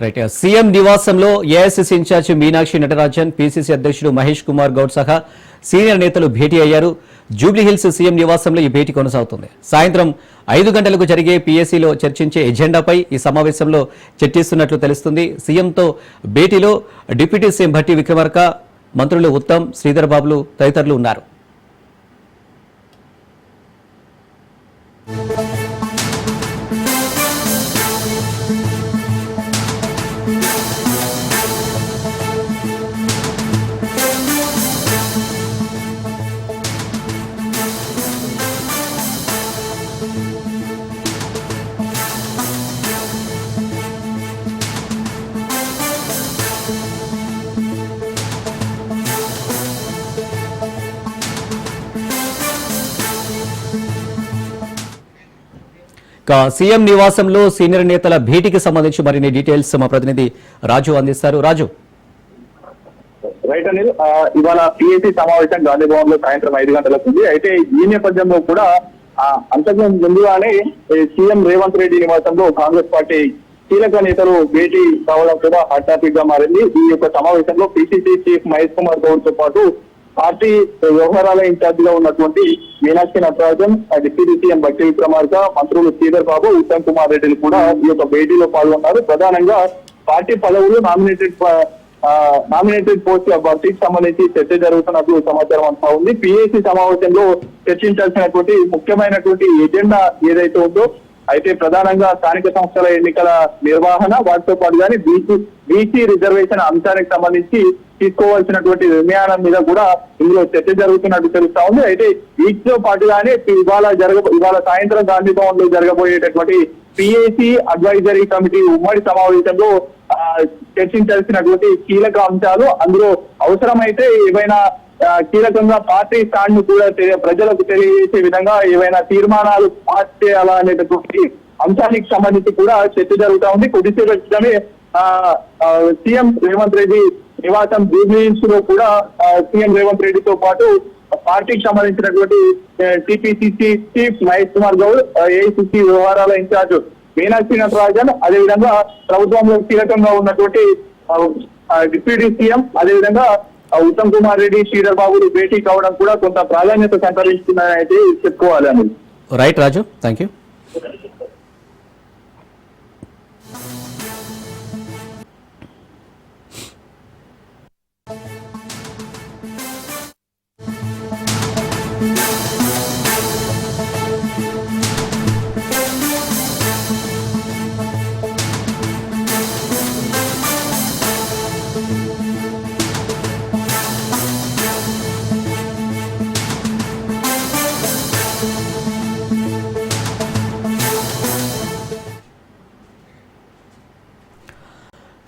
Right. CM నివాసంలో AICC incharge Meenakshi Natarajan, PCC అధ్యక్షుడు మహేష్ కుమార్ గౌడ్ సహా సీనియర్ నేతలు భేటీ అయ్యారు. జూబ్లీహిల్స్ సీఎం నివాసంలో ఈ భేటీ కొనసాగుతుంది. సాయంత్రం 5 గంటలకు జరిగే పీఏసీలో చర్చించే ఎజెండాపై ఈ సమావేశంలో చర్చిస్తున్నట్లు తెలుస్తుంది. సీఎంతో భేటీలో డిప్యూటీ సీఎం భట్టి విక్రమార్క, మంత్రులు ఉత్తమ్, శ్రీధర్ బాబులు తదితరులు ఉన్నారు. సీఎం నివాసంలో సీనియర్ నేతల భేటీకి సంబంధించి మరిన్ని డీటెయిల్స్ మా ప్రతినిధి రాజు అందిస్తారు. రాజు. రైట్ అనిల్, ఇవాళ పిఎస్సీ సమావేశం గాంధీ భవన్ లో సాయంత్రం 5 గంటలకు ఉంది. అయితే ఈ నేపథ్యంలో కూడా అంతకు ముందుగానే సీఎం రేవంత్ రెడ్డి నివాసంలో కాంగ్రెస్ పార్టీ కీలక నేతలు భేటీ కావడం కూడా హాట్ టాపిక్ గా మారింది. ఈ యొక్క సమావేశంలో పిసిసి చీఫ్ మహేష్ కుమార్ గౌడ్ తో పాటు పార్టీ వ్యవహారాల ఇన్ఛార్జ్ గా ఉన్నటువంటి మీనాక్షి నటరాజన్, డిప్యూటీ సీఎం భట్టి విక్రమార్క, మంత్రులు శ్రీధర్ బాబు, ఉత్తమ్ కుమార్ రెడ్డిలు కూడా ఈ యొక్క భేటీలో పాల్గొన్నారు. ప్రధానంగా పార్టీ పదవులు నామినేటెడ్ పోస్ట్ భర్తీకి సంబంధించి చర్చ జరుగుతున్నట్లు సమాచారం అంతా ఉంది. పిఏసీ సమావేశంలో చర్చించాల్సినటువంటి ముఖ్యమైనటువంటి ఎజెండా ఏదైతే ఉందో, అయితే ప్రధానంగా స్థానిక సంస్థల ఎన్నికల నిర్వహణ, వాటితో పాటు కానీ బీసీ రిజర్వేషన్ అంశానికి సంబంధించి తీసుకోవాల్సినటువంటి నిర్ణయాల మీద కూడా ఇందులో చర్చ జరుగుతున్నట్టు తెలుస్తా ఉంది. అయితే వీటితో పాటుగానే ఇవాళ సాయంత్రం గాంధీ భవన్ లో జరగబోయేటటువంటి పిఏసీ అడ్వైజరీ కమిటీ ఉమ్మడి సమావేశంలో చర్చించాల్సినటువంటి కీలక అంశాలు, అందులో అవసరమైతే ఏవైనా కీలకంగా పార్టీ స్టాండ్ ను కూడా ప్రజలకు తెలియజేసే విధంగా ఏవైనా తీర్మానాలు పాస్ చేయాలా అనేటటువంటి అంశానికి సంబంధించి కూడా చర్చ జరుగుతా ఉంది. కొద్దిసేపు క్రితమే సీఎం రేవంత్ రెడ్డి నివాసం జూబ్లీహిల్స్ లో కూడా సీఎం రేవంత్ రెడ్డితో పాటు పార్టీకి సంబంధించినటువంటి TPCC chief Mahesh Kumar Goud, AICC వ్యవహారాల ఇన్ఛార్జ్ మీనాక్షి నటరాజన్, అదేవిధంగా ప్రభుత్వంలో కీలకంగా ఉన్నటువంటి డిప్యూటీ సీఎం, అదేవిధంగా ఉత్తమ్ కుమార్ రెడ్డి, శ్రీధర్ బాబులు భేటీ కావడం కూడా కొంత ప్రాధాన్యత సంతరించుకున్నారని అయితే చెప్పుకోవాలి అని. Right Raju, thank you.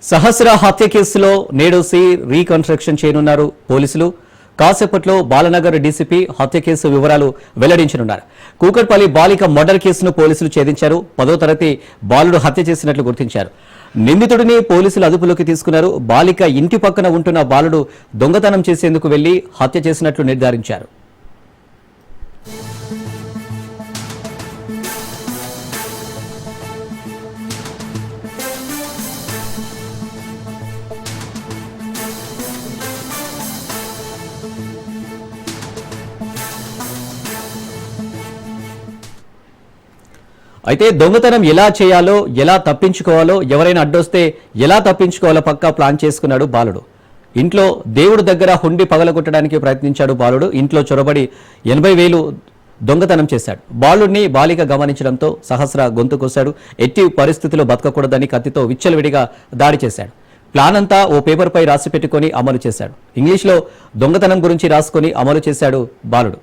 Sahasra హత్య కేసులో నేడు రీకన్స్ట్రక్షన్ చేయనున్నారు పోలీసులు. కాసేపట్లో బాలనగర్ డీసీపీ హత్య కేసు వివరాలు వెల్లడించనున్నారు. కూకట్పల్లి బాలిక మర్డర్ కేసును పోలీసులు ఛేదించారు. 10వ తరగతి బాలుడు హత్య చేసినట్లు గుర్తించారు. నిందితుడిని పోలీసులు అదుపులోకి తీసుకున్నారు. బాలిక ఇంటి పక్కన ఉంటున్న బాలుడు దొంగతనం చేసేందుకు వెళ్లి హత్య చేసినట్లు నిర్ధారించారు. అయితే దొంగతనం ఎలా చేయాలో, ఎలా తప్పించుకోవాలో, ఎవరైనా అడ్డొస్తే ఎలా తప్పించుకోవాలో పక్కా ప్లాన్ చేసుకున్నాడు బాలుడు. ఇంట్లో దేవుడి దగ్గర హుండీ పగలగొట్టడానికి ప్రయత్నించాడు బాలుడు. ఇంట్లో చొరబడి 80,000 దొంగతనం చేశాడు. బాలుడిని బాలిక గమనించడంతో సహస్ర గొంతు కోశాడు. ఎట్టి పరిస్థితిలో బతకకూడదని కత్తితో విచ్చలవిడిగా దాడి చేశాడు. ప్లాన్ అంతా ఓ పేపర్పై రాసి పెట్టుకుని అమలు చేశాడు. ఇంగ్లీష్లో దొంగతనం గురించి రాసుకుని అమలు చేశాడు బాలుడు.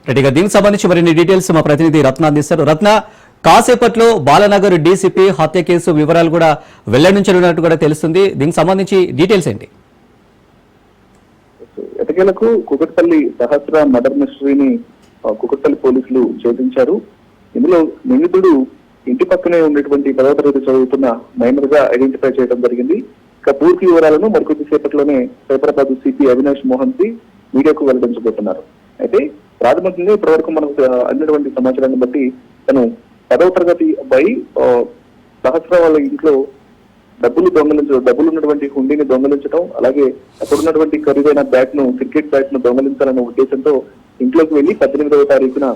రెడ్డిగా దీనికి సంబంధించి మరిన్ని డీటెయిల్స్ మా ప్రతినిధి రత్న అందిస్తారు. రత్న, కాసేపట్లో బాలనగర్ డీసీపీ హత్య కేసు వివరాలు కూడా వెల్లడించనున్నట్టు కూడా తెలుస్తుంది. దీనికి సంబంధించి డీటెయిల్స్ ఏంటి? ఎటకేలకు కుకట్పల్లి సహస్ర మర్డర్ మిస్టరీని కుకట్పల్లి పోలీసులు ఛేదించారు. ఇందులో నిందితుడు ఇంటి పక్కనే ఉన్నటువంటి 10వ తరగతి చదువుతున్న మైనర్ గా ఐడెంటిఫై చేయడం జరిగింది. ఇక పూర్తి వివరాలను మరికొద్ది సేపట్లోనే సైబరాబాద్ సిపి అవినాష్ మోహన్ సి మీడియాకు వెల్లడించబోతున్నారు. అయితే ప్రాథమికంగా ఇప్పటివరకు మనకు అందినటువంటి సమాచారాన్ని బట్టి తను 10వ తరగతి అబ్బాయి సహస్ర వాళ్ళ ఇంట్లో డబ్బులు ఉన్నటువంటి హుండీని దొంగలించడం, అలాగే అక్కడ ఉన్నటువంటి ఖరీదైన క్రికెట్ బ్యాట్ ను దొంగలించాలన్న ఉద్దేశంతో ఇంట్లోకి వెళ్లి 18వ తారీఖున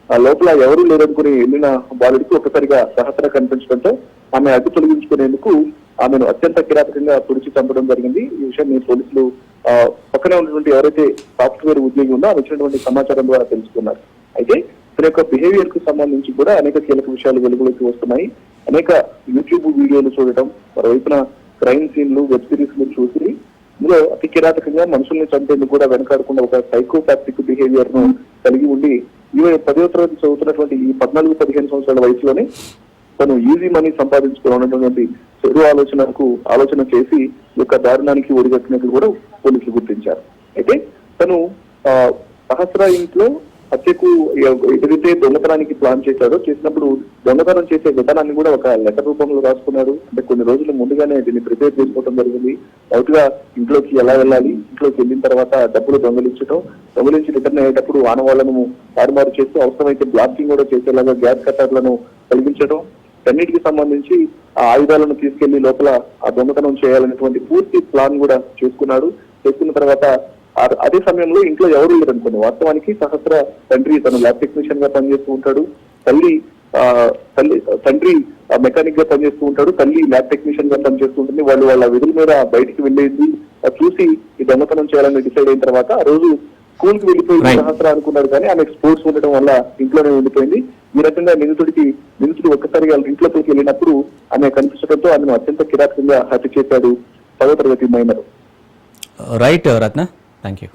ఆ లోపల ఎవరూ లేదనుకుని వెళ్ళిన బాలుడికి ఒక్కసారిగా సహస్ర కనిపించడంతో ఆమె అడ్డు తొలగించుకునేందుకు ఆమెను అత్యంత కిరాతకంగా పొడిచి చంపడం జరిగింది. ఈ విషయాన్ని పోలీసులు పక్కనే ఉన్నటువంటి ఎవరైతే సాఫ్ట్వేర్ ఉద్యోగి ఉందో వచ్చినటువంటి సమాచారం ద్వారా తెలుసుకున్నారు. అయితే తన యొక్క బిహేవియర్ కు సంబంధించి కూడా అనేక కీలక విషయాలు వెలుగులోకి వస్తున్నాయి. అనేక యూట్యూబ్ వీడియోలు చూడటం, మరోవైపున క్రైమ్ సీన్లు, వెబ్ సిరీస్ లు చూసి ఇందులో అతి కిరాతకంగా మనుషుల్ని చంపేందుకు కూడా వెనకాడకుండా ఒక సైకోపాథిక్ బిహేవియర్ ను కలిగి ఉండి ఈమె 10వ తరగతి చదువుతున్నటువంటి ఈ 14-15 సంవత్సరాల వయసులోనే తను ఈజీ మనీ సంపాదించుకోవాలన్నటువంటి చెడు ఆలోచన చేసి ఈ యొక్క దారుణానికి ఒడిగట్టినట్లు కూడా పోలీసులు గుర్తించారు. అయితే తను సహస్ర ఇంట్లో హత్యకు ఏదైతే దొంగతనానికి ప్లాన్ చేసినప్పుడు దొంగతనం చేసే విధానాన్ని కూడా ఒక లెటర్ రూపంలో రాసుకున్నాడు. అంటే కొన్ని రోజుల ముందుగానే దీన్ని ప్రిపేర్ చేసుకోవడం జరిగింది. అవుట్గా ఇంట్లోకి ఎలా వెళ్ళాలి, ఇంట్లోకి వెళ్ళిన తర్వాత డబ్బులు దొంగలించి రిటర్న్ అయ్యేటప్పుడు ఆనవాళ్లను తారుమారు చేస్తూ అవసరమైతే బ్లాస్టింగ్ కూడా చేసేలాగా గ్యాస్ కట్టర్లను కలిగించడం, అన్నిటికి సంబంధించి ఆ ఆయుధాలను తీసుకెళ్లి లోపల ఆ దొంగతనం చేయాలనేటువంటి పూర్తి ప్లాన్ కూడా చేసుకున్న తర్వాత అదే సమయంలో ఇంట్లో ఎవరు లేరనుకోండి. వాస్తవానికి సహస్ర తండ్రి తను ల్యాబ్ టెక్నీషియన్ గా పనిచేస్తూ ఉంటాడు, తండ్రి మెకానిక్ గా పనిచేస్తూ ఉంటాడు, తల్లి ల్యాబ్ టెక్నీషియన్ గా పనిచేస్తూ ఉంటుంది. వాళ్ళు వాళ్ళ విధుల మీద బయటికి వెళ్ళేది చూసి ఈ దొంగతనం చేయాలని డిసైడ్ అయిన తర్వాత ఆ రోజు స్కూల్ కి వెళ్ళిపోయి సహస్ర అనుకున్నాడు, కానీ ఆమె స్పోర్ట్స్ ఉండటం వల్ల ఇంట్లోనే ఉండిపోయింది. ఈ రకంగా నిందితుడు ఒక్కసారిగా ఇంట్లోకి వెళ్ళినప్పుడు ఆమె కనిపించడంతో ఆమెను అత్యంత కిరాతకంగా హత్య చేశాడు 10వ తరగతి minor. Right Ratna, thank you.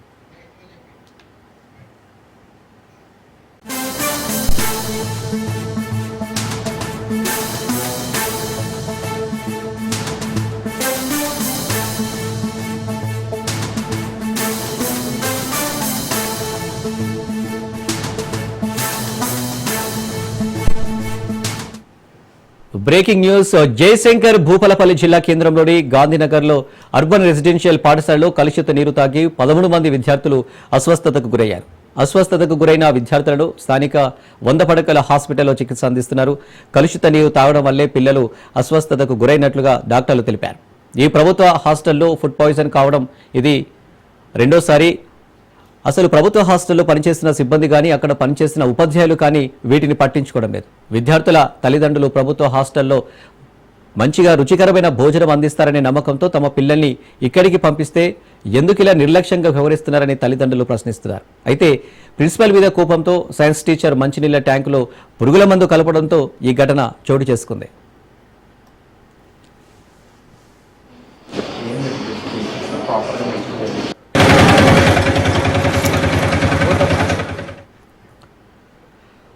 Breaking news. Jayashankar Bhupalpally జిల్లా కేంద్రంలోని గాంధీనగర్లో అర్బన్ రెసిడెన్షియల్ పాఠశాలలో కలుషిత నీరు తాగి 13 మంది విద్యార్థులు అస్వస్థతకు గురయ్యారు. అస్వస్థతకు గురైన విద్యార్థులను స్థానిక 100 పడకల హాస్పిటల్లో చికిత్స అందిస్తున్నారు. కలుషిత నీరు తాగడం వల్లే పిల్లలు అస్వస్థతకు గురైనట్లుగా డాక్టర్లు తెలిపారు. ఈ ప్రభుత్వ హాస్టల్లో ఫుడ్ పాయిజన్ కావడం ఇది రెండోసారి. అసలు ప్రభుత్వ హాస్టల్లో పనిచేసిన సిబ్బంది కానీ అక్కడ పనిచేసిన ఉపాధ్యాయులు కానీ వీటిని పట్టించుకోవడం లేదు. విద్యార్థుల తల్లిదండ్రులు ప్రభుత్వ హాస్టల్లో మంచిగా రుచికరమైన భోజనం అందిస్తారనే నమ్మకంతో తమ పిల్లల్ని ఇక్కడికి పంపిస్తే ఎందుకు ఇలా నిర్లక్ష్యంగా వ్యవహరిస్తున్నారని తల్లిదండ్రులు ప్రశ్నిస్తున్నారు. అయితే ప్రిన్సిపల్ మీద కోపంతో సైన్స్ టీచర్ మంచినీళ్ల ట్యాంకులో పురుగుల మందు కలపడంతో ఈ ఘటన చోటు చేసుకుంది.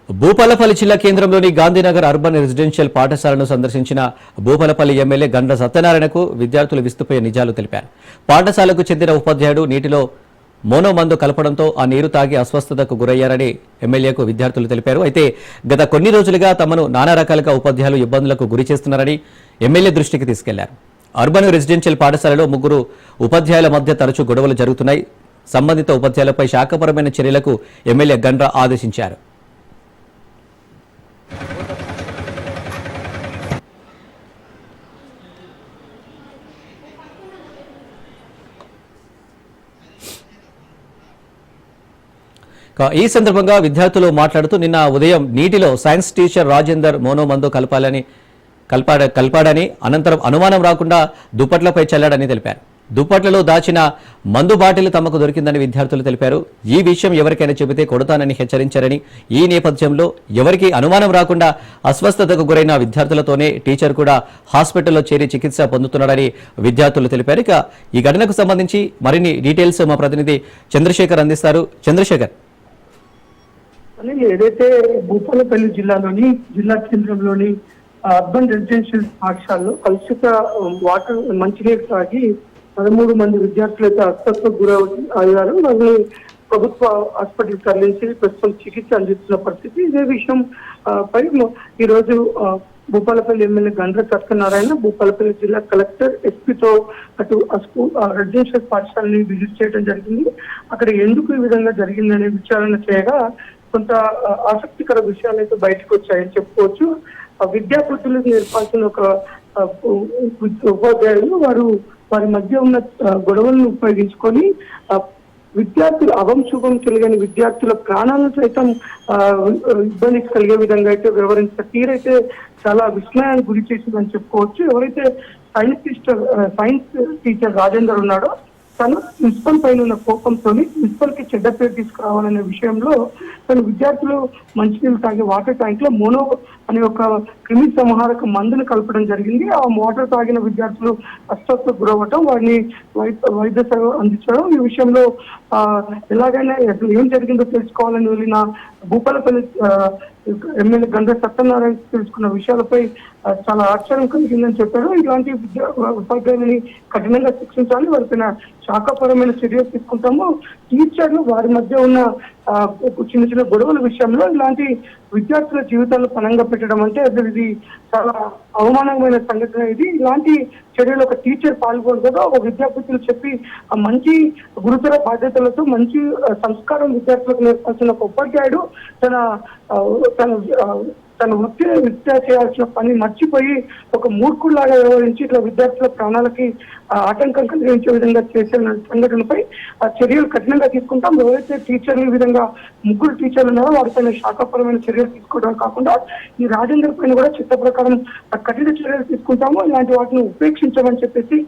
భూపాలపల్లి జిల్లా కేంద్రంలోని గాంధీనగర్ అర్బన్ రెసిడెన్షియల్ పాఠశాలను సందర్శించిన భూపాలపల్లి ఎమ్మెల్యే గండ్ర సత్యనారాయణకు విద్యార్థులు విస్తుపోయే నిజాలు తెలిపారు. పాఠశాలకు చెందిన ఉపాధ్యాయుడు నీటిలో మోనో మందు కలపడంతో ఆ నీరు తాగి అస్వస్థతకు గురయ్యారని ఎమ్మెల్యేకు విద్యార్థులు తెలిపారు. అయితే గత కొన్ని రోజులుగా తమను నానా రకాలుగా ఉపాధ్యాయులు ఇబ్బందులకు గురి చేస్తున్నారని ఎమ్మెల్యే దృష్టికి తీసుకెళ్లారు. అర్బన్ రెసిడెన్షియల్ పాఠశాలలో 3 ఉపాధ్యాయుల మధ్య తరచూ గొడవలు జరుగుతున్నాయి. సంబంధిత ఉపాధ్యాయులపై శాఖపరమైన చర్యలకు ఎమ్మెల్యే గండ్ర ఆదేశించారు. ఈ సందర్భంగా విద్యార్థులు మాట్లాడుతూ నిన్న ఉదయం నీటిలో సైన్స్ టీచర్ రాజేందర్ మోనో మందు కలిపాడని, అనంతరం అనుమానం రాకుండా దుప్పట్లపై చల్లాడని తెలిపారు. దుప్పట్లలో దాచిన మందు బాటిల్ తమకు దొరికిందని విద్యార్థులు తెలిపారు. ఈ విషయం ఎవరికైనా చెబితే కొడతానని హెచ్చరించారని, ఈ నేపథ్యంలో ఎవరికీ అనుమానం రాకుండా అస్వస్థతకు గురైన విద్యార్థులతోనే టీచర్ కూడా హాస్పిటల్లో చేరి చికిత్స పొందుతున్నాడని విద్యార్థులు తెలిపారు. ఇక ఈ ఘటనకు సంబంధించి మరిన్ని డీటెయిల్స్ మా ప్రతినిధి చంద్రశేఖర్ అందిస్తారు. చంద్రశేఖర్. అని ఏదైతే భూపాలపల్లి జిల్లా కేంద్రంలోని అర్బన్ రెసిడెన్షియల్ పాఠశాలలో కలుషిత వాటర్ మంచినీరు తాగి 13 మంది విద్యార్థులు అయితే అస్వస్థకు గురయ్యారు. వాళ్ళని ప్రభుత్వ హాస్పిటల్ తరలించి ప్రస్తుతం చికిత్స అందిస్తున్న పరిస్థితి. ఇదే విషయం పై ఈ రోజు భూపాలపల్లి ఎమ్మెల్యే గండ్ర సత్యనారాయణ భూపాలపల్లి జిల్లా కలెక్టర్ ఎస్పీతో అటు రెసిడెన్షియల్ పాఠశాలని విజిట్ చేయడం జరిగింది. అక్కడ ఎందుకు ఈ విధంగా జరిగిందనే విచారణ చేయగా కొంత ఆసక్తికర విషయాలు అయితే బయటకు వచ్చాయని చెప్పుకోవచ్చు. విద్యార్థులకు నేర్పాల్సిన ఒక ఉపాధ్యాయులు వారి మధ్య ఉన్న గొడవలను ఉపయోగించుకొని విద్యార్థులు అవంశుభం తెలియని విద్యార్థుల ప్రాణాలను సైతం ఇబ్బందికి కలిగే విధంగా అయితే వ్యవహరించిన తీరైతే చాలా విస్మయానికి గురి చేసిందని చెప్పుకోవచ్చు. ఎవరైతే సైన్స్ టీచర్ రాజేందర్ ఉన్నాడో తను ప్రిన్సిపల్ పైన ఉన్న కోపంతో ప్రిన్సిపల్ కి చెడ్డ పేరు తీసుకురావాలనే విషయంలో తను విద్యార్థులు మంచినీళ్ళు తాగే వాటర్ ట్యాంక్ లో మోనో అనే ఒక క్రిమి సంహారక మందును కలపడం జరిగింది. ఆ వాటర్ తాగిన విద్యార్థులు అస్వస్థకు గురవ్వటం, వారిని వైద్య సేవ అందించడం. ఈ విషయంలో ఎలాగైనా ఏం జరిగిందో తెలుసుకోవాలని వెళ్ళిన భూపాలపల్లి ఎమ్మెల్యే గండ్ర సత్యనారాయణ తెలుసుకున్న విషయాలపై చాలా ఆశ్చర్యం కలిగిందని చెప్పారు. ఇలాంటి ఉపాధ్యాయులని కఠినంగా శిక్షించాలి, వారిపైన శాఖాపరమైన చర్యలు తీసుకుంటాము. టీచర్లు వారి మధ్య ఉన్న చిన్న చిన్న గొడవల విషయంలో ఇలాంటి విద్యార్థుల జీవితాలను పణంగా పెట్టడం అంటే ఇది చాలా అవమానమైన సంఘటన. ఇలాంటి చర్యలు ఒక టీచర్ పాల్గొనకూడదు. ఒక విద్యార్థులు చెప్పి మంచి గురుతర బాధ్యతలతో మంచి సంస్కారం విద్యార్థులకు నేర్పాల్సిన ఒక ఉపాధ్యాయుడు తన విద్య చేయాల్సిన పని మర్చిపోయి ఒక మూర్ఖులాగా వ్యవహరించి ఇట్లా విద్యార్థుల ప్రాణాలకి ఆటంకం కలిగించే విధంగా చేసిన సంఘటనపై చర్యలు కఠినంగా తీసుకుంటాం. ఎవరైతే టీచర్లు ఈ విధంగా 3 టీచర్లు ఉన్నారో వారిపైన శాఖాపరమైన చర్యలు తీసుకోవడం కాకుండా ఈ రాజేందర్ పైన కూడా చట్ట ప్రకారం కఠిన చర్యలు తీసుకుంటాము. ఇలాంటి వాటిని ఉపేక్షించమని చెప్పేసి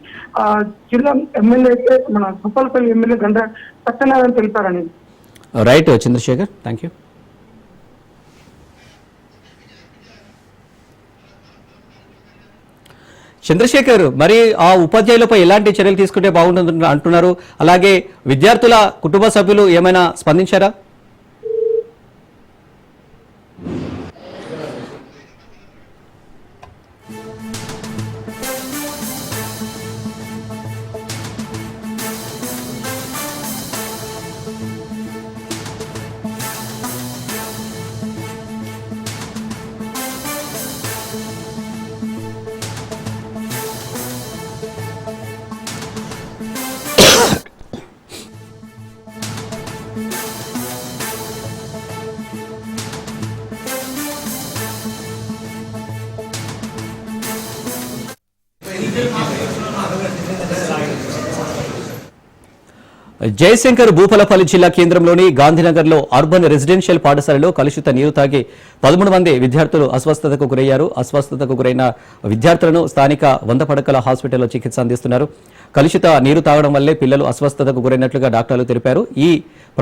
జిల్లా ఎమ్మెల్యే అయితే మన భూపాలపల్లి ఎమ్మెల్యే గండ్ర సత్యనారాయణ తెలిపారని. Right Chandrasekhar, thank you. Chandrashekar, మరి ఆ ఉపాధ్యాయులపై ఎలాంటి చర్యలు తీసుకుంటే బాగుంటుంది అంటున్నారు? అలాగే విద్యార్థుల కుటుంబ సభ్యులు ఏమైనా స్పందించారా? జయశంకర్ భూపాలపల్లి జిల్లా కేంద్రంలోని గాంధీనగర్లో అర్బన్ రెసిడెన్షియల్ పాఠశాలలో కలుషిత నీరు తాగి 13 మంది విద్యార్థులు అస్వస్థతకు గురయ్యారు. అస్వస్థతకు గురైన విద్యార్థులను స్థానిక 100 పడకల హాస్పిటల్లో చికిత్స అందిస్తున్నారు. కలుషిత నీరు తాగడం వల్లే పిల్లలు అస్వస్థతకు గురైనట్లుగా డాక్టర్లు తెలిపారు. ఈ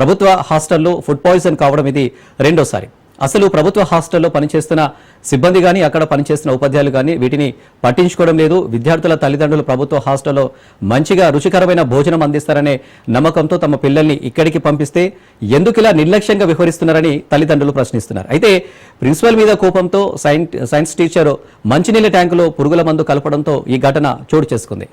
ప్రభుత్వ హాస్టల్లో ఫుడ్ పాయిజన్ కావడం ఇది రెండోసారి. అసలు ప్రభుత్వ హాస్టల్లో పనిచేస్తున్న సిబ్బంది కానీ అక్కడ పనిచేస్తున్న ఉపాధ్యాయులు కానీ వీటిని పట్టించుకోవడం లేదు. విద్యార్థుల తల్లిదండ్రులు ప్రభుత్వ హాస్టల్లో మంచిగా రుచికరమైన భోజనం అందిస్తారనే నమ్మకంతో తమ పిల్లల్ని ఇక్కడికి పంపిస్తే ఎందుకు ఇలా నిర్లక్ష్యంగా వ్యవహరిస్తున్నారని తల్లిదండ్రులు ప్రశ్నిస్తున్నారు. అయితే ప్రిన్సిపల్ మీద కోపంతో సైన్స్ టీచర్ మంచినీళ్ళ ట్యాంకులో పురుగుల మందు కలపడంతో ఈ ఘటన చోటు చేసుకుంది.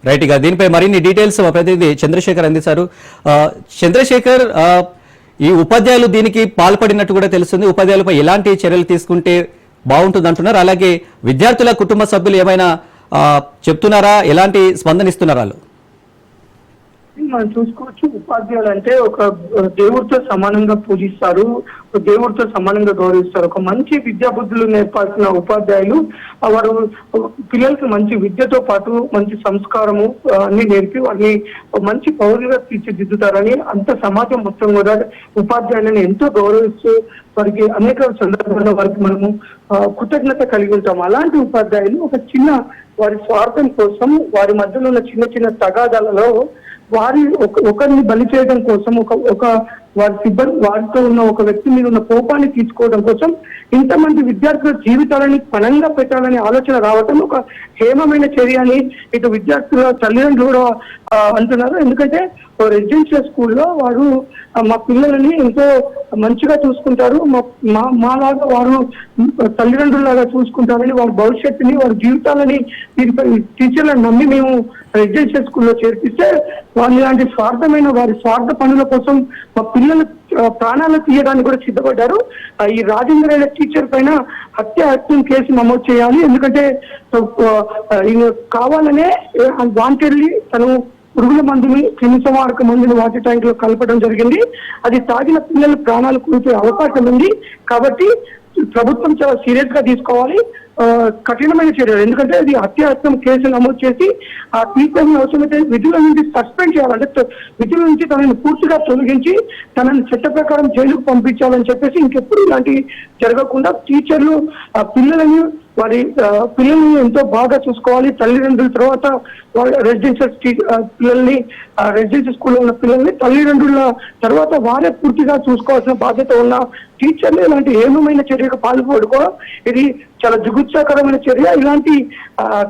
రైట్, ఇక దీనిపై మరిన్ని డీటెయిల్స్ మా ప్రతినిధి చంద్రశేఖర్ అందించారు. చంద్రశేఖర్, ఈ ఉపాధ్యాయులు దీనికి పాల్పడినట్టు కూడా తెలుస్తుంది. ఉపాధ్యాయులపై ఎలాంటి చర్యలు తీసుకుంటే బాగుంటుంది అంటున్నారు? అలాగే విద్యార్థుల కుటుంబ సభ్యులు ఏమైనా చెప్తున్నారా? ఎలాంటి స్పందన ఇస్తున్నారు వాళ్ళు? మనం చూసుకోవచ్చు, ఉపాధ్యాయులు అంటే ఒక దేవుడితో సమానంగా పూజిస్తారు, దేవుడితో సమానంగా గౌరవిస్తారు. ఒక మంచి విద్యా బుద్ధులు నేర్పాల్సిన ఉపాధ్యాయులు వారు పిల్లలకి మంచి విద్యతో పాటు మంచి సంస్కారము అన్ని నేర్పి వారిని మంచి పౌరులుగా తీర్చిదిద్దుతారని అంత సమాజం మొత్తం కూడా ఉపాధ్యాయులను ఎంతో గౌరవిస్తూ వారికి అనేక సందర్భాల్లో వారికి మనము కృతజ్ఞత కలిగి ఉంటాం. అలాంటి ఉపాధ్యాయులు ఒక చిన్న వారి స్వార్థం కోసం వారి మధ్యలో ఉన్న చిన్న చిన్న తగాదాలలో ఒకరిని బలి చేయడం కోసం ఒక వారి సిబ్బంది వారితో ఉన్న ఒక వ్యక్తి మీద ఉన్న కోపాన్ని తీసుకోవడం కోసం ఇంతమంది విద్యార్థుల జీవితాలని పణంగా పెట్టాలని ఆలోచన రావటం ఒక హేమమైన చర్య అని ఇటు విద్యార్థుల తల్లిదండ్రులు కూడా అంటున్నారు. ఎందుకంటే రెసిడెన్షియల్ స్కూల్లో వారు మా పిల్లలని ఎంతో మంచిగా చూసుకుంటారు, మాలాగా వారు తల్లిదండ్రులాగా చూసుకుంటారని వారి భవిష్యత్తుని వారి జీవితాలని టీచర్లను నమ్మి మేము రెసిడెన్షియల్ స్కూల్లో చేర్పిస్తే వాళ్ళు ఇలాంటి స్వార్థమైన వారి స్వార్థ పనుల కోసం మా పిల్లలు ప్రాణాలు తీయడానికి కూడా సిద్ధపడ్డారు. ఈ రాజేంద్ర అనే టీచర్ పైన హత్యం కేసు నమోదు చేయాలి. ఎందుకంటే కావాలనే వాంటెడ్లీ తను పురుగుల మందుని క్రిమిసంహారక మందుని వాటర్ ట్యాంక్ లో కలపడం జరిగింది. అది తాగిన పిల్లలు ప్రాణాలు కోల్పోయే అవకాశం ఉంది. కాబట్టి ప్రభుత్వం చాలా సీరియస్ గా తీసుకోవాలి, కఠినమైన చర్యలు. ఎందుకంటే అది హత్యాయత్నం కేసు నమోదు చేసి ఆ టీచర్ని అవసరమైతే విధుల నుంచి సస్పెండ్ చేయాలంటే విధుల నుంచి తనని పూర్తిగా తొలగించి తనని చట్ట ప్రకారం జైలుకు పంపించాలని చెప్పేసి ఇంకెప్పుడు ఇలాంటి జరగకుండా టీచర్లు పిల్లలని వారి పిల్లల్ని ఎంతో బాగా చూసుకోవాలి. తల్లిదండ్రుల తర్వాత రెసిడెన్షియల్ పిల్లల్ని రెసిడెన్షియల్ స్కూల్లో ఉన్న పిల్లల్ని తల్లిదండ్రుల తర్వాత వారే పూర్తిగా చూసుకోవాల్సిన బాధ్యత ఉన్న టీచర్లు ఇలాంటి ఏమమైన చర్యకు పాల్పడుకోవడం ఇది చాలా జుగుత్సాకరమైన చర్య. ఇలాంటి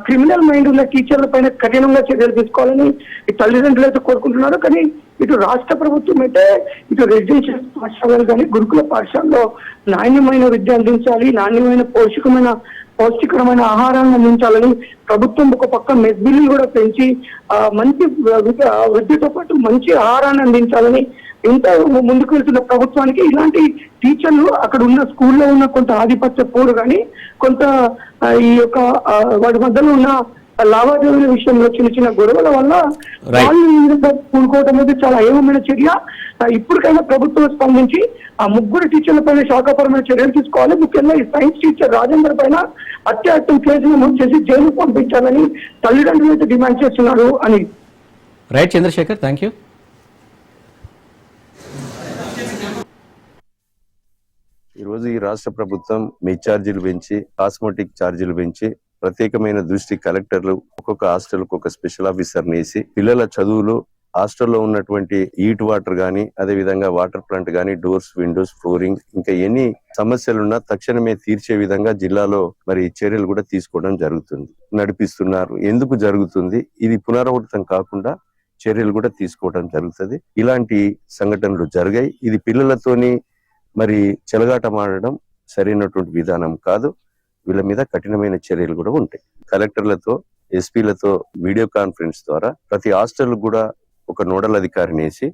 క్రిమినల్ మైండ్ ఉన్న టీచర్ల పైన కఠినంగా చర్యలు తీసుకోవాలని ఈ తల్లిదండ్రులు అయితే కోరుకుంటున్నారు. కానీ ఇటు రాష్ట్ర ప్రభుత్వం అయితే ఇటు రెసిడెన్షియల్ పాఠశాలలు కానీ గురుకుల పాఠశాలలో నాణ్యమైన విద్య అందించాలి, నాణ్యమైన పౌష్టికరమైన ఆహారాన్ని అందించాలని ప్రభుత్వం ఒక పక్క మెస్ బిల్లులు కూడా పెంచి మంచి విద్యతో పాటు మంచి ఆహారాన్ని అందించాలని ఇంత ముందుకు వెళ్తున్న ప్రభుత్వానికి ఇలాంటి టీచర్లు అక్కడ ఉన్న స్కూల్లో ఉన్న కొంత ఆధిపత్య పోరు కానీ కొంత ఈ యొక్క వాటి మధ్యలో ఉన్న లావాదేవీల విషయంలో చిన్న చిన్న గొడవల వల్ల వాళ్ళు కూడుకోవడం అనేది చాలా ఏమమైన చర్య. ఇప్పటికైనా ప్రభుత్వం స్పందించి ఆ ముగ్గురు టీచర్ల పైన శాఖాపరమైన చర్యలు తీసుకోవాలి. ముఖ్యంగా ఈ సైన్స్ టీచర్ రాజేందర్ పైన హత్యాయత్నం కేసు నమోదు చేసి జైలుకు పంపించాలని తల్లిదండ్రులు అయితే డిమాండ్ చేస్తున్నారు అని. Right Chandrasekhar, thank you. ఈరోజు ఈ రాష్ట్ర ప్రభుత్వం మీ ఛార్జీలు పెంచి కాస్మెటిక్ ఛార్జీలు పెంచి ప్రత్యేకమైన దృష్టి కలెక్టర్లు ఒక్కొక్క హాస్టల్ ఒక స్పెషల్ ఆఫీసర్ వేసి పిల్లల చదువులు హాస్టల్లో ఉన్నటువంటి హీట్ వాటర్ గానీ అదే విధంగా వాటర్ ప్లాంట్ గానీ డోర్స్ విండోస్ ఫ్లోరింగ్ ఇంకా ఎన్ని సమస్యలున్నా తక్షణమే తీర్చే విధంగా జిల్లాలో మరి చర్యలు కూడా తీసుకోవడం జరుగుతుంది, నడిపిస్తున్నారు. ఎందుకు జరుగుతుంది ఇది పునరావృతం కాకుండా చర్యలు కూడా తీసుకోవడం జరుగుతుంది. ఇలాంటి సంఘటనలు జరిగాయి. ఇది పిల్లలతోని మరి చెలగాటమాడడం సరైనటువంటి విధానం కాదు. వీళ్ళ మీద కఠినమైన చర్యలు కూడా ఉంటాయి. కలెక్టర్లతో ఎస్పీలతో వీడియో కాన్ఫరెన్స్ ద్వారా ప్రతి హాస్టల్ కూడా ఒక నోడల్ అధికారిని వేసి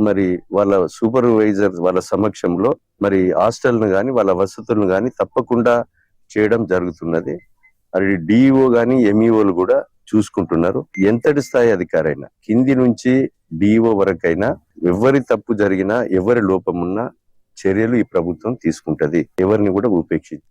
మరి వాళ్ళ సూపర్వైజర్ వాళ్ళ సమక్షంలో మరి హాస్టల్ను గాని వాళ్ళ వసతులను గాని తప్పకుండా చేయడం జరుగుతున్నది. అది డిఈఓ గాని ఎంఈఓలు కూడా చూసుకుంటున్నారు. ఎంతటి స్థాయి అధికారైనా కింది నుంచి డిఈఓ వరకైనా ఎవరి తప్పు జరిగినా ఎవరి లోపమున్నా చర్యలు ఈ ప్రభుత్వం తీసుకుంటది, ఎవరిని కూడా ఉపేక్షించదు.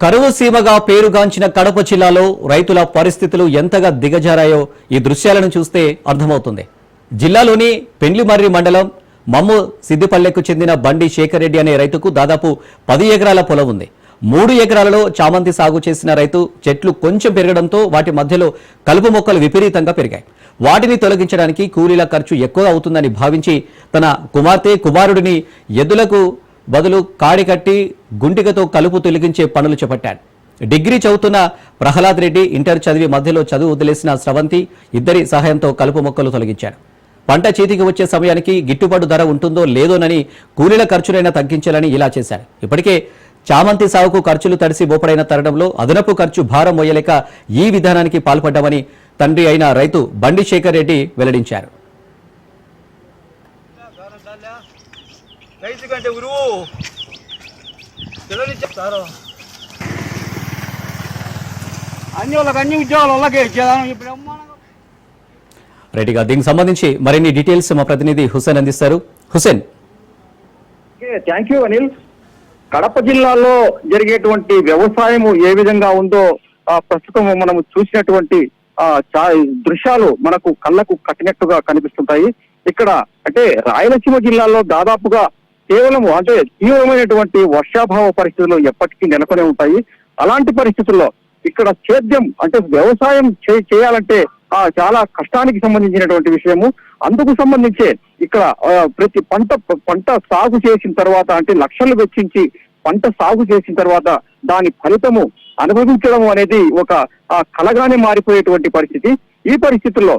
కరువు సీమగా పేరుగాంచిన కడప జిల్లాలో రైతుల పరిస్థితులు ఎంతగా దిగజారాయో ఈ దృశ్యాలను చూస్తే అర్థమవుతుంది. జిల్లాలోని పెండ్లిమర్రి మండలం మమ్ము సిద్దిపల్లెకు చెందిన బండి శేఖర్ రెడ్డి అనే రైతుకు దాదాపు 10 ఎకరాల పొలం ఉంది. 3 ఎకరాలలో చామంతి సాగు చేసిన రైతు చెట్లు కొంచెం పెరగడంతో వాటి మధ్యలో కలుపు మొక్కలు విపరీతంగా పెరిగాయి. వాటిని తొలగించడానికి కూలీల ఖర్చు ఎక్కువ అవుతుందని భావించి తన కుమారుడిని ఎద్దులకు బదులు కాడి కట్టి గుంటికతో కలుపు తొలగించే పనులు చేపట్టాడు. డిగ్రీ చదువుతున్న ప్రహ్లాద్ రెడ్డి ఇంటర్ చదివి మధ్యలో చదువు వదిలేసిన స్రవంతి ఇద్దరి సహాయంతో కలుపు మొక్కలు తొలగించాడు. పంట చేతికి వచ్చే సమయానికి గిట్టుబాటు ధర ఉంటుందో లేదోనని కూలీల ఖర్చులైనా తగ్గించాలని ఇలా చేశాడు. ఇప్పటికే చామంతి సాగుకు ఖర్చులు తడిసి బోపడైన తరుణంలో అదనపు ఖర్చు భారం మోయలేక ఈ విధానానికి పాల్పడ్డామని తండ్రి అయిన రైతు బండి శేఖర్ రెడ్డి వెల్లడించారు. రైట్గా దీనికి సంబంధించి మరిన్ని డీటెయిల్స్ మా ప్రతినిధి హుసేన్ అందిస్తారు. హుసేన్. Thank you Anil. కడప జిల్లాలో జరిగేటువంటి వ్యవసాయం ఏ విధంగా ఉందో ప్రస్తుతం మనం చూసినటువంటి దృశ్యాలు మనకు కళ్ళకు కట్టినట్టుగా కనిపిస్తుంటాయి. ఇక్కడ అంటే రాయలసీమ జిల్లాలో దాదాపుగా కేవలం అంటే తీవ్రమైనటువంటి వర్షాభావ పరిస్థితులు ఎప్పటికీ నెలకొనే ఉంటాయి. అలాంటి పరిస్థితుల్లో ఇక్కడ సేద్యం అంటే వ్యవసాయం చేయాలంటే చాలా కష్టానికి సంబంధించినటువంటి విషయము. అందుకు సంబంధించే ఇక్కడ ప్రతి పంట సాగు చేసిన తర్వాత అంటే లక్షలు వెచ్చించి పంట సాగు చేసిన తర్వాత దాని ఫలితము అనుభవించడం అనేది ఒక కలగానే మారిపోయేటువంటి పరిస్థితి. ఈ పరిస్థితుల్లో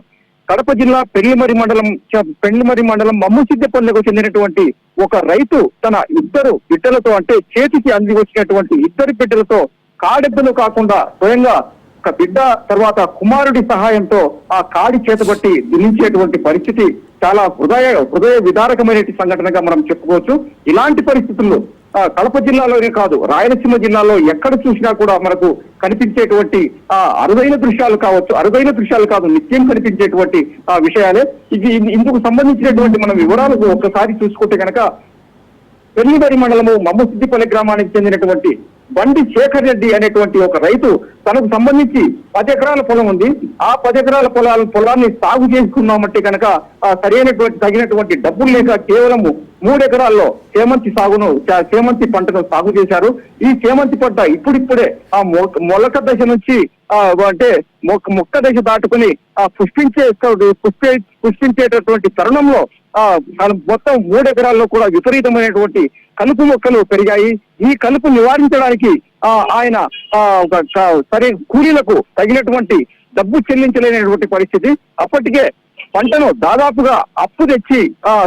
కడప జిల్లా పెళ్లిమరి మండలం మమ్ముసిద్దపల్లెకు చెందినటువంటి ఒక రైతు తన ఇద్దరు బిడ్డలతో అంటే చేతికి అంది వచ్చినటువంటి ఇద్దరు బిడ్డలతో కాడెద్దలు కాకుండా స్వయంగా ఒక బిడ్డ తర్వాత కుమారుడి సహాయంతో ఆ కాడి చేతబట్టి దిలించేటువంటి పరిస్థితి చాలా హృదయ విదారకమైన సంఘటనగా మనం చెప్పుకోవచ్చు. ఇలాంటి పరిస్థితుల్లో కడప జిల్లాలోనే కాదు రాయలసీమ జిల్లాలో ఎక్కడ చూసినా కూడా మనకు కనిపించేటువంటి అరుదైన దృశ్యాలు కాదు నిత్యం కనిపించేటువంటి విషయాలే. ఇందుకు సంబంధించినటువంటి మనం వివరాలకు ఒక్కసారి చూసుకుంటే కనుక పెళ్లిమరి మండలము మమ్మసిద్దిపల్లి గ్రామానికి చెందినటువంటి బండి శేఖర్ రెడ్డి అనేటువంటి ఒక రైతు తనకు సంబంధించి 10 ఎకరాల పొలం ఉంది. ఆ 10 ఎకరాల పొలాన్ని సాగు చేసుకున్నామంటే కనుక తగినటువంటి డబ్బులు లేక కేవలము 3 ఎకరాల్లో చేమంతి పంటను సాగు చేశారు. ఈ చేమంతి పంట ఇప్పుడిప్పుడే ఆ మొలక దశ నుంచి అంటే మొక్క దశ దాటుకుని పుష్పించేటటువంటి తరుణంలో మొత్తం 3 ఎకరాల్లో కూడా విపరీతమైనటువంటి కలుపు మొక్కలు పెరిగాయి. ఈ కలుపు నివారించడానికి ఆయన సరే కూలీలకు తగినటువంటి డబ్బు చెల్లించలేనటువంటి పరిస్థితి. అప్పటికే పంటను దాదాపుగా అప్పు తెచ్చి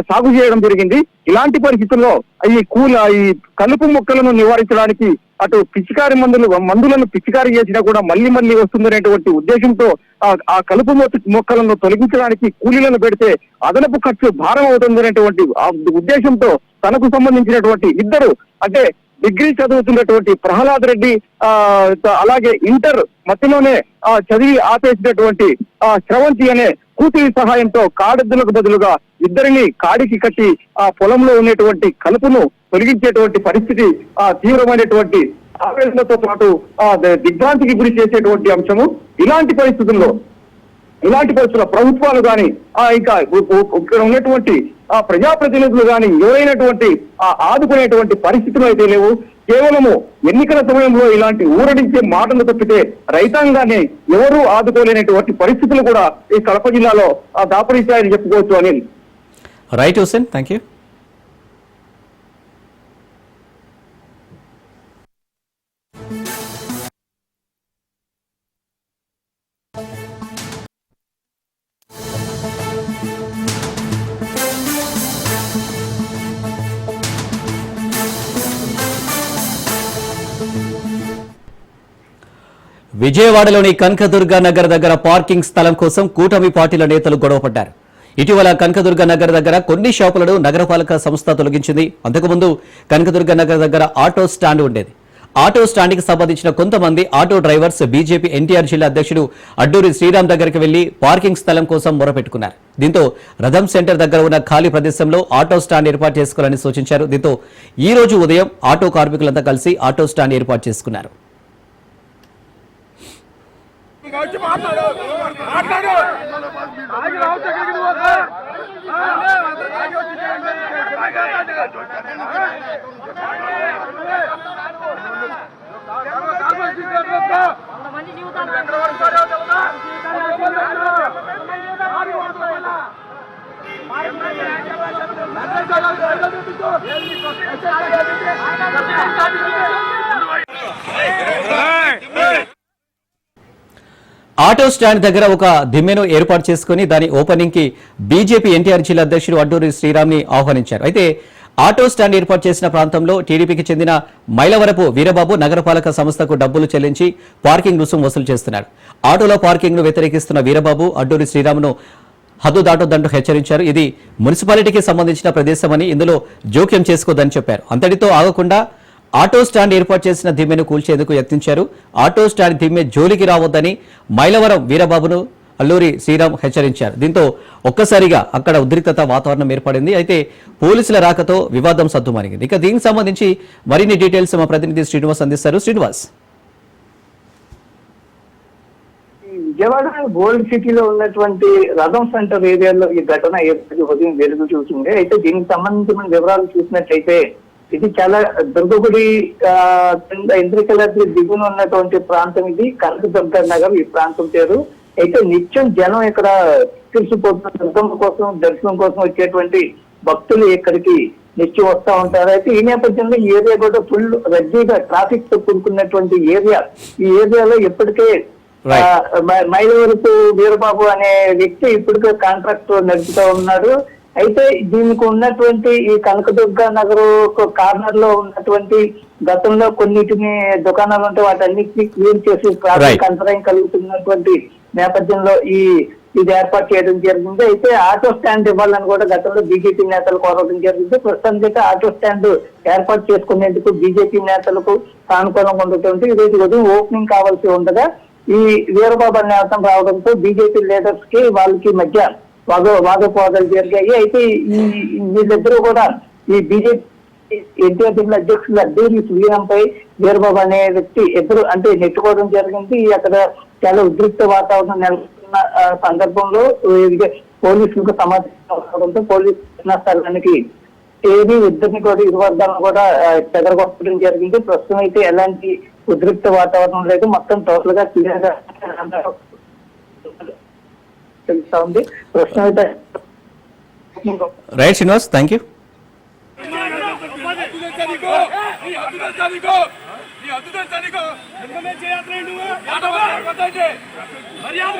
సాగు చేయడం జరిగింది. ఇలాంటి పరిస్థితుల్లో ఈ కలుపు మొక్కలను నివారించడానికి అటు పిచికారి మందులను పిచికారి చేసినా కూడా మళ్ళీ వస్తుందనేటువంటి ఉద్దేశంతో ఆ కలుపు మొక్కలను తొలగించడానికి కూలీలను పెడితే అదనపు ఖర్చు భారం అవుతుందనేటువంటి ఉద్దేశంతో తనకు సంబంధించినటువంటి ఇద్దరు అంటే డిగ్రీ చదువుతున్నటువంటి ప్రహ్లాద్ రెడ్డి అలాగే ఇంటర్ మధ్యలోనే చదివి ఆపేసినటువంటి శ్రవంతి అనే కూతురి సహాయంతో కాడెద్దులకు బదులుగా ఇద్దరిని కాడికి కట్టి ఆ పొలంలో ఉన్నటువంటి కలుపును తొలగించేటువంటి పరిస్థితి తీవ్రమైనటువంటి ఆవేదనతో పాటు దిగ్భ్రాంతికి గురి చేసేటువంటి అంశము. ఇలాంటి పరిస్థితుల్లో ప్రభుత్వాలు కానీ ఇంకా ఇక్కడ ఉన్నటువంటి ప్రజాప్రతినిధులు కానీ ఎవరైనటువంటి ఆదుకునేటువంటి పరిస్థితులు అయితే లేవు. కేవలము ఎన్నికల సమయంలో ఇలాంటి ఊరడించే మాటలు తప్పితే రైతాంగాన్ని ఎవరూ ఆదుకోలేనటువంటి పరిస్థితులు కూడా ఈ కడప జిల్లాలో దాపరిస్తాయని చెప్పుకోవచ్చు Anil. Right Hussain, thank you. విజయవాడలోని కనకదుర్గ నగర్ దగ్గర పార్కింగ్ స్థలం కోసం కూటమి పార్టీల నేతలు గొడవపడ్డారు. ఇటీవల కనకదుర్గ నగర్ దగ్గర కొన్ని షాపులను నగరపాలక సంస్థ తొలగించింది. అంతకుముందు కనకదుర్గ నగర్ దగ్గర ఆటో స్టాండ్ ఉండేది. ఆటో స్టాండ్కి సంబంధించిన కొంతమంది ఆటో డ్రైవర్స్ బీజేపీ ఎన్టీఆర్ జిల్లా అధ్యక్షుడు అడ్డూరి శ్రీరామ్ దగ్గరికి వెళ్లి పార్కింగ్ స్థలం కోసం మొరపెట్టుకున్నారు. దీంతో రథం సెంటర్ దగ్గర ఉన్న ఖాళీ ప్రదేశంలో ఆటో స్టాండ్ ఏర్పాటు చేసుకోవాలని సూచించారు. దీంతో ఈ రోజు ఉదయం ఆటో కార్మికులంతా కలిసి ఆటో స్టాండ్ ఏర్పాటు చేసుకున్నారు. ఆటో స్టాండ్ దగ్గర ఒక దిమ్మెను ఏర్పాటు చేసుకుని దాని ఓపెనింగ్ కి బీజేపీ ఎన్టీఆర్ జిల్లా అధ్యక్షుడు అడ్డూరి శ్రీరామ్ ని ఆహ్వానించారు. అయితే ఆటో స్టాండ్ ఏర్పాటు చేసిన ప్రాంతంలో టీడీపీకి చెందిన మైలవరపు వీరబాబు నగరపాలక సంస్థకు డబ్బులు చెల్లించి పార్కింగ్ రుసుము వసూలు చేస్తున్నారు. ఆటోలో పార్కింగ్ ను వ్యతిరేకిస్తున్న వీరబాబు అడ్డూరి శ్రీరామును హద్దు దాటొద్దంటూ హెచ్చరించారు. ఇది మున్సిపాలిటీకి సంబంధించిన ప్రదేశమని, ఇందులో జోక్యం చేసుకోవద్దని చెప్పారు. అంతటితో ఆగకుండా ఆటో స్టాండ్ ఏర్పాటు చేసిన దిమ్మెను కూల్చేందుకు యత్నించారు. ఆటో స్టాండ్ దిమ్మె జోలికి రావద్దని మైలవరం వీరబాబును అల్లూరి శ్రీరామ్ హెచ్చరించారు. దీంతో ఒక్కసారిగా అక్కడ ఉద్రిక్తత వాతావరణం ఏర్పడింది. అయితే పోలీసుల రాకతో వివాదం సద్దుమణిగింది. ఇక దీనికి సంబంధించి మరిన్ని డీటెయిల్స్ మా ప్రతినిధి శ్రీనివాస్ అందిస్తారు. శ్రీనివాస్, విజయవాడ గోల్డ్ సిటీలో ఉన్నటువంటి రథం సెంటర్ ఏరియాలో ఈ ఘటన ఉదయం వెలుగు చూసింది. అయితే దీనికి సంబంధించిన వివరాలు చూసినట్లయితే ఇది చాలా దుర్గగుడి కింద ఇంద్రకీలాద్రి దిగున ఉన్నటువంటి ప్రాంతం. ఇది కనకదుర్గ నగర్ ఈ ప్రాంతం పేరు. అయితే నిత్యం జనం ఇక్కడ తెలిసిపోతున్న దుర్గమ్మ కోసం దర్శనం కోసం వచ్చేటువంటి భక్తులు ఇక్కడికి నిత్యం వస్తూ ఉంటారు. అయితే ఈ నేపథ్యంలో ఈ ఏరియా కూడా ఫుల్ రద్దీగా ట్రాఫిక్ తో కూడుకున్నటువంటి ఏరియా. ఈ ఏరియాలో ఇప్పటికే మైలవరపు వీరబాబు అనే వ్యక్తి ఇప్పటికే కాంట్రాక్ట్ నడుపుతూ ఉన్నాడు. అయితే దీనికి ఉన్నటువంటి ఈ కనకదుర్గ నగర్ కార్నర్ లో ఉన్నటువంటి గతంలో కొన్నిటిని దుకాణాలు ఉంటే వాటన్నిటిని క్లీన్ చేసి ట్రాఫిక్ అంతరాయం కలుగుతున్నటువంటి నేపథ్యంలో ఇది ఏర్పాటు చేయడం జరిగింది. అయితే ఆటో స్టాండ్ ఇవ్వాలని కూడా గతంలో బీజేపీ నేతలు కోరడం జరిగింది. ప్రస్తుతానికి ఆటో స్టాండ్ ఏర్పాటు చేసుకునేందుకు బీజేపీ నేతలకు సానుకూలంగా ఉండటంతో ఈరోజు ఉదయం ఓపెనింగ్ కావాల్సి ఉండగా ఈ వీరబాబు అనే అర్థం రావడంతో బీజేపీ లీడర్స్ కి వాళ్ళకి మధ్య వాదోపవాదాలు జరిగాయి. అయితే వీళ్ళిద్దరూ కూడా ఈ బీజేపీ ఎన్టీఆర్ జిల్లా అధ్యక్షులు అడ్డూరి శ్రీరాంపై వీరబాబు అనే వ్యక్తి ఇద్దరు అంటే నెట్టుకోవడం జరిగింది. అక్కడ చాలా ఉద్రిక్త వాతావరణం నెలకొన్న సందర్భంలో పోలీసులకు సమాచారం రావడంతో పోలీసు స్థలానికి ఏది ఇద్దరిని కూడా ఇరు వర్గాలను కూడా చెదరగొట్టడం జరిగింది. ప్రస్తుతం అయితే ఎలాంటి ఉద్రిక్త వాతావరణం లేదు. మొత్తం టోటల్ గా క్లియర్ గా తెలుస్తా ఉంది. ప్రస్తుతం అయితే రైట్ శ్రీనివాస్, థ్యాంక్ యూ. మర్యాద